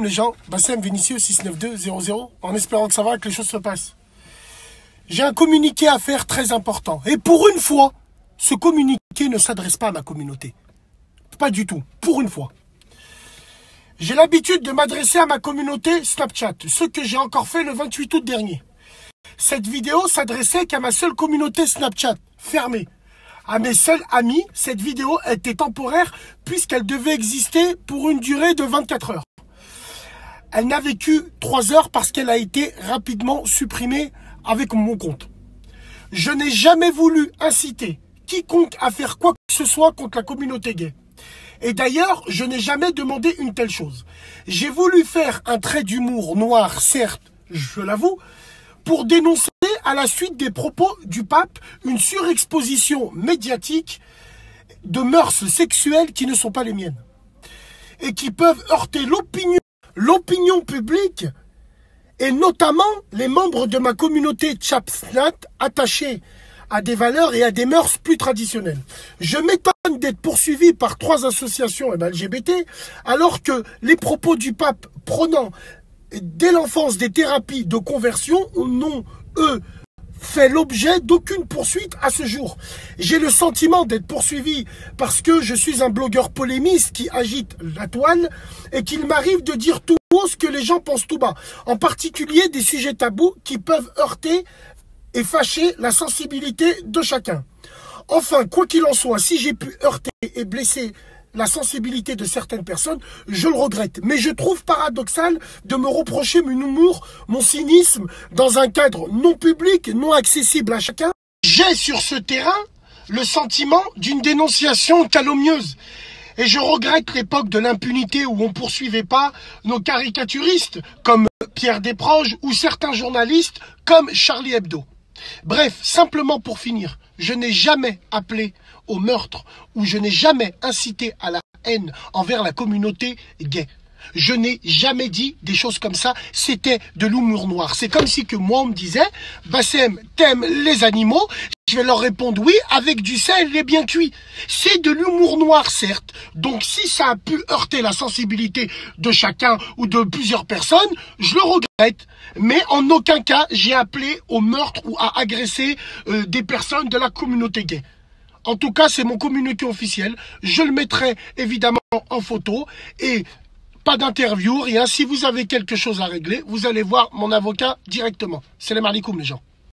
les gens, Bassem Vénitieux 69200, en espérant que ça va, que les choses se passent. J'ai un communiqué à faire très important. Et pour une fois, ce communiqué ne s'adresse pas à ma communauté. Pas du tout, pour une fois. J'ai l'habitude de m'adresser à ma communauté Snapchat, ce que j'ai encore fait le 28 août dernier. Cette vidéo s'adressait qu'à ma seule communauté Snapchat, fermée. À mes seuls amis, cette vidéo était temporaire puisqu'elle devait exister pour une durée de 24 heures. Elle n'a vécu 3 heures parce qu'elle a été rapidement supprimée avec mon compte. Je n'ai jamais voulu inciter quiconque à faire quoi que ce soit contre la communauté gay. Et d'ailleurs, je n'ai jamais demandé une telle chose. J'ai voulu faire un trait d'humour noir, certes, je l'avoue, pour dénoncer à la suite des propos du pape une surexposition médiatique de mœurs sexuelles qui ne sont pas les miennes et qui peuvent heurter l'opinion publique et notamment les membres de ma communauté Chapsnat attachés à des valeurs et à des mœurs plus traditionnelles. Je m'étonne d'être poursuivi par 3 associations LGBT alors que les propos du pape prônant dès l'enfance des thérapies de conversion n'ont, eux, fait l'objet d'aucune poursuite à ce jour. J'ai le sentiment d'être poursuivi parce que je suis un blogueur polémiste qui agite la toile et qu'il m'arrive de dire tout haut ce que les gens pensent tout bas. En particulier des sujets tabous qui peuvent heurter et fâcher la sensibilité de chacun. Enfin, quoi qu'il en soit, si j'ai pu heurter et blesser la sensibilité de certaines personnes, je le regrette. Mais je trouve paradoxal de me reprocher mon humour, mon cynisme, dans un cadre non public, non accessible à chacun. J'ai sur ce terrain le sentiment d'une dénonciation calomnieuse. Et je regrette l'époque de l'impunité où on ne poursuivait pas nos caricaturistes, comme Pierre Desproges, ou certains journalistes, comme Charlie Hebdo. Bref, simplement pour finir, je n'ai jamais appelé au meurtre ou je n'ai jamais incité à la haine envers la communauté gay. Je n'ai jamais dit des choses comme ça, c'était de l'humour noir. C'est comme si que moi on me disait, Bassem, t'aimes les animaux? Je vais leur répondre oui, avec du sel et bien cuit. C'est de l'humour noir, certes. Donc si ça a pu heurter la sensibilité de chacun ou de plusieurs personnes, je le regrette. Mais en aucun cas, j'ai appelé au meurtre ou à agresser des personnes de la communauté gay. En tout cas, c'est mon communiqué officiel. Je le mettrai évidemment en photo et pas d'interview, rien. Si vous avez quelque chose à régler, vous allez voir mon avocat directement. Salam alaikum les gens.